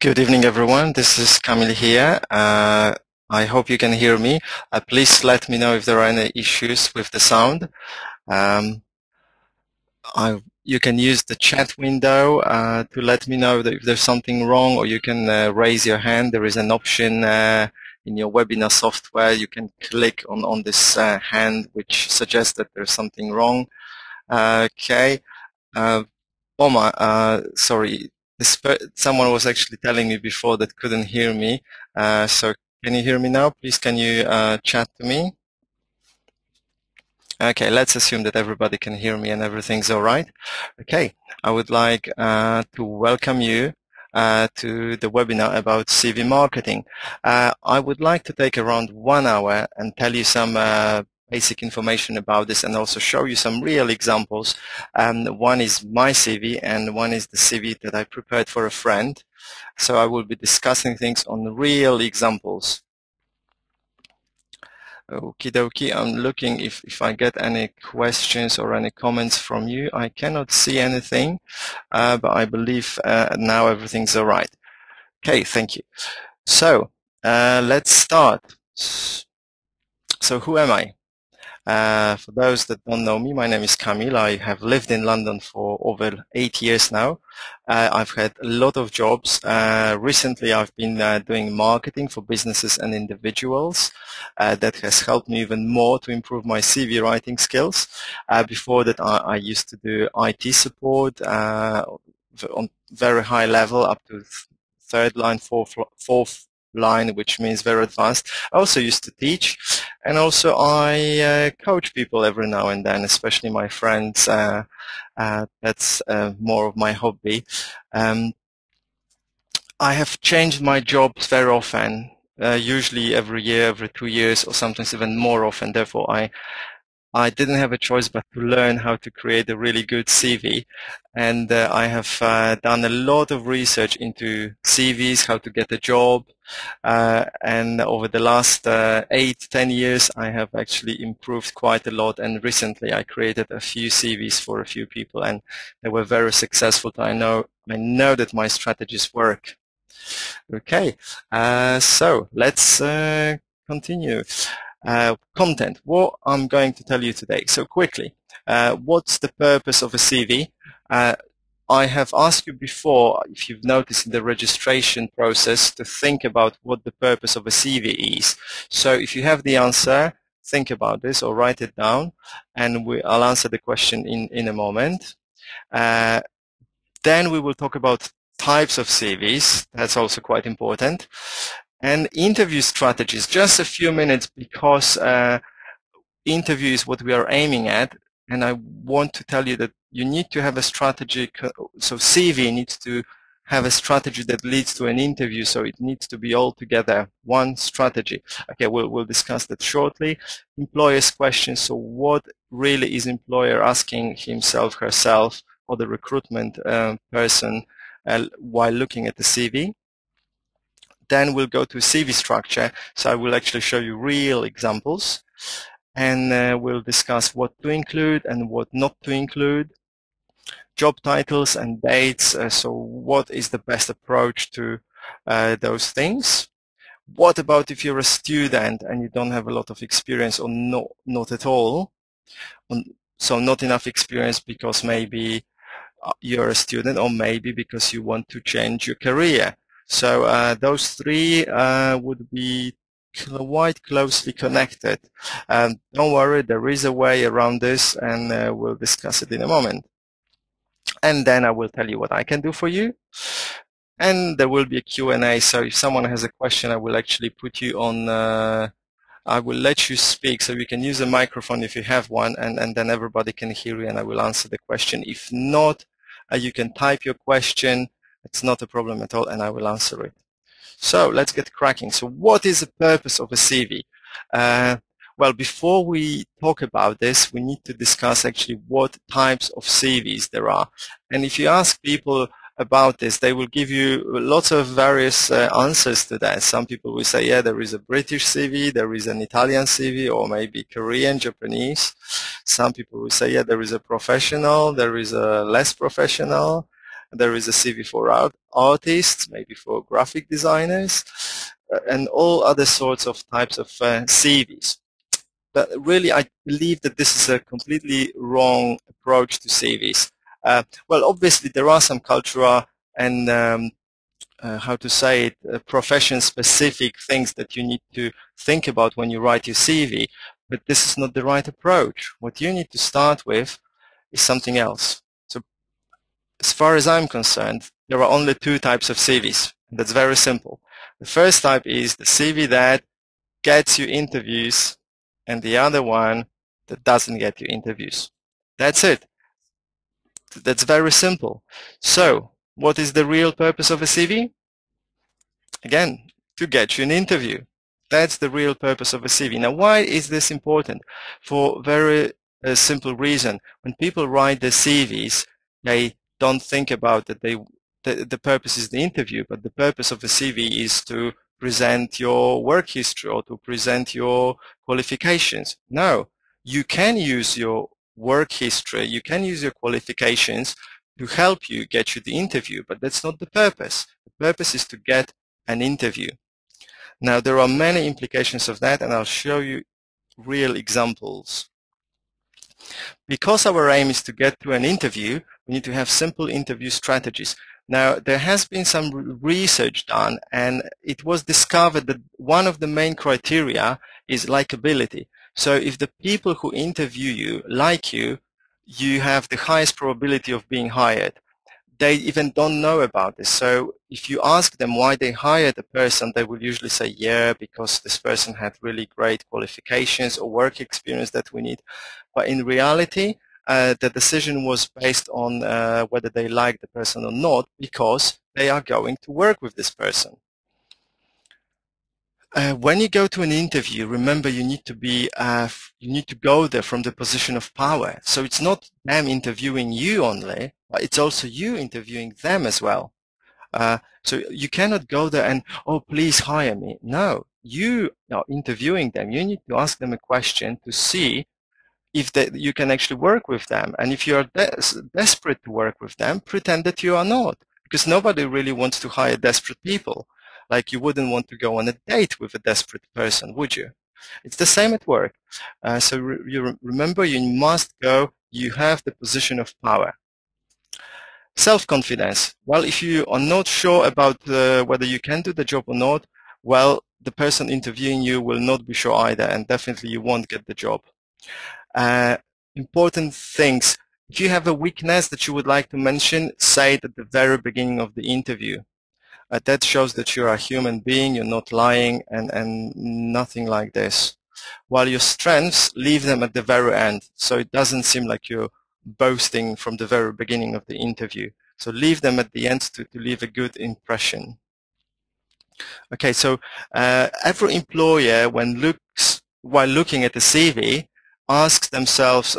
Good evening, everyone. This is Kamil here. I hope you can hear me. Please let me know if there are any issues with the sound. Um, you can use the chat window to let me know that if there's something wrong, or you can raise your hand. There is an option in your webinar software. You can click on this hand, which suggests that there's something wrong. Okay. Omar, sorry, someone was actually telling me before that couldn't hear me. So can you hear me now? Please, can you chat to me? Okay, let's assume that everybody can hear me and everything's all right. Okay, I would like to welcome you to the webinar about CV marketing. I would like to take around 1 hour and tell you some basic information about this and also show you some real examples. One is my CV and one is the CV that I prepared for a friend. So I will be discussing things on real examples. Okie dokie, I'm looking if I get any questions or any comments from you. I cannot see anything, but I believe now everything's all right. Okay, thank you. So let's start. So who am I? For those that don't know me, my name is Kamil. I have lived in London for over 8 years now. I've had a lot of jobs. Recently, I've been doing marketing for businesses and individuals. That has helped me even more to improve my CV writing skills. Before that, I used to do IT support on very high level, up to third line, fourth line, which means very advanced. I also used to teach, and also I coach people every now and then, especially my friends. That's more of my hobby. I have changed my jobs very often, usually every year, every 2 years, or sometimes even more often. Therefore, I didn't have a choice but to learn how to create a really good CV. And I have done a lot of research into CVs, how to get a job. And over the last 8-10 years, I have actually improved quite a lot. And recently I created a few CVs for a few people, and they were very successful. I know that my strategies work. Okay, so let's continue. Content, what I'm going to tell you today. So quickly, what's the purpose of a CV? I have asked you before, if you've noticed in the registration process, to think about what the purpose of a CV is. So if you have the answer, think about this or write it down, and I'll answer the question in a moment. Then we will talk about types of CVs. That's also quite important. And interview strategies, just a few minutes, because interview is what we are aiming at. And I want to tell you that you need to have a strategy. So CV needs to have a strategy that leads to an interview. So it needs to be all together, one strategy. Okay, we'll discuss that shortly. Employer's questions. So what really is employer asking himself, herself, or the recruitment person while looking at the CV? Then we'll go to CV structure. So I will actually show you real examples, and we'll discuss what to include and what not to include. Job titles and dates. So what is the best approach to those things? What about if you're a student and you don't have a lot of experience, or not at all? So not enough experience because maybe you're a student, or maybe because you want to change your career. So those three would be quite closely connected. Don't worry, there is a way around this, and we'll discuss it in a moment. And then I will tell you what I can do for you. And there will be a Q&A. So if someone has a question, I will actually put you on I will let you speak, so you can use a microphone if you have one, and then everybody can hear you, and I will answer the question. If not, you can type your question. It's not a problem at all, and I will answer it. So let's get cracking. So what is the purpose of a CV? Well, before we talk about this, we need to discuss actually what types of CVs there are. And if you ask people about this, they will give you lots of various answers to that. Some people will say, yeah, there is a British CV, there is an Italian CV, or maybe Korean, Japanese. Some people will say, yeah, there is a professional, there is a less professional. There is a CV for artists, maybe for graphic designers, and all other sorts of types of CVs. But really, I believe that this is a completely wrong approach to CVs. Well, obviously, there are some cultural and how to say it, profession-specific things that you need to think about when you write your CV, but this is not the right approach. What you need to start with is something else. So as far as I'm concerned, there are only two types of CVs. That's very simple. The first type is the CV that gets you interviews, and the other one that doesn't get you interviews. That's it. That's very simple. So what is the real purpose of a CV? Again, to get you an interview. That's the real purpose of a CV. Now, why is this important? For very simple reason. When people write their CVs, they don't think about that the purpose is the interview, but the purpose of a CV is to present your work history or to present your qualifications. No, you can use your work history, you can use your qualifications to help you get you the interview, but that's not the purpose. The purpose is to get an interview. Now, there are many implications of that, and I'll show you real examples. Because our aim is to get to an interview, we need to have simple interview strategies. Now, there has been some research done, and it was discovered that one of the main criteria is likability. So if the people who interview you like you, you have the highest probability of being hired. They even don't know about this. So if you ask them why they hired a person, they will usually say, yeah, because this person had really great qualifications or work experience that we need. But in reality, the decision was based on whether they like the person or not, because they are going to work with this person. When you go to an interview, remember you need to go there from the position of power. So it's not them interviewing you only, but it's also you interviewing them as well. So you cannot go there and, oh, please hire me. No, you are interviewing them. You need to ask them a question to see if you can actually work with them. And if you are desperate to work with them, pretend that you are not, because nobody really wants to hire desperate people. Like you wouldn't want to go on a date with a desperate person, would you? It's the same at work. So remember, you must go, you have the position of power. Self-confidence. Well, if you are not sure about whether you can do the job or not, well, the person interviewing you will not be sure either, and definitely you won't get the job. Important things. If you have a weakness that you would like to mention, say it at the very beginning of the interview. That shows that you're a human being, you're not lying, and nothing like this. While your strengths, leave them at the very end, so it doesn't seem like you're boasting from the very beginning of the interview. So leave them at the end to leave a good impression. Okay, so every employer, while looking at the CV, asks themselves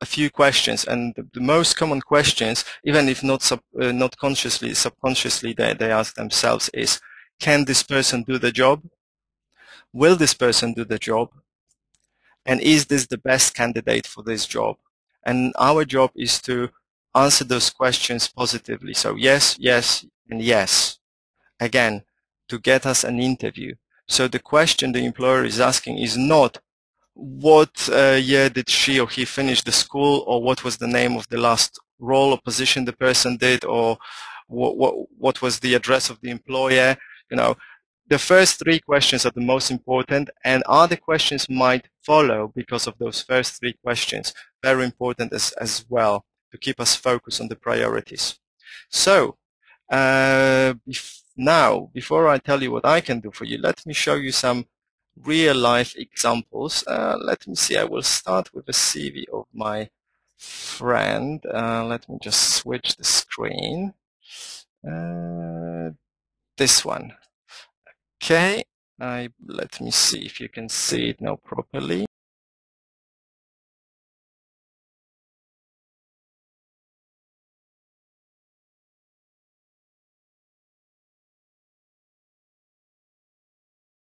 a few questions, and the most common questions, even if not consciously, subconsciously, they ask themselves is, can this person do the job? Will this person do the job? And is this the best candidate for this job? And our job is to answer those questions positively. So yes, yes, and yes. Again, to get us an interview. So the question the employer is asking is not what year did she or he finish the school, or what was the name of the last role or position the person did, or what was the address of the employer. You know, the first three questions are the most important, and other questions might follow because of those first three questions. Very important as well to keep us focused on the priorities. So now, before I tell you what I can do for you, let me show you some real-life examples. Let me see. I will start with a CV of my friend. Let me just switch the screen. This one. Okay. Let me see if you can see it now properly.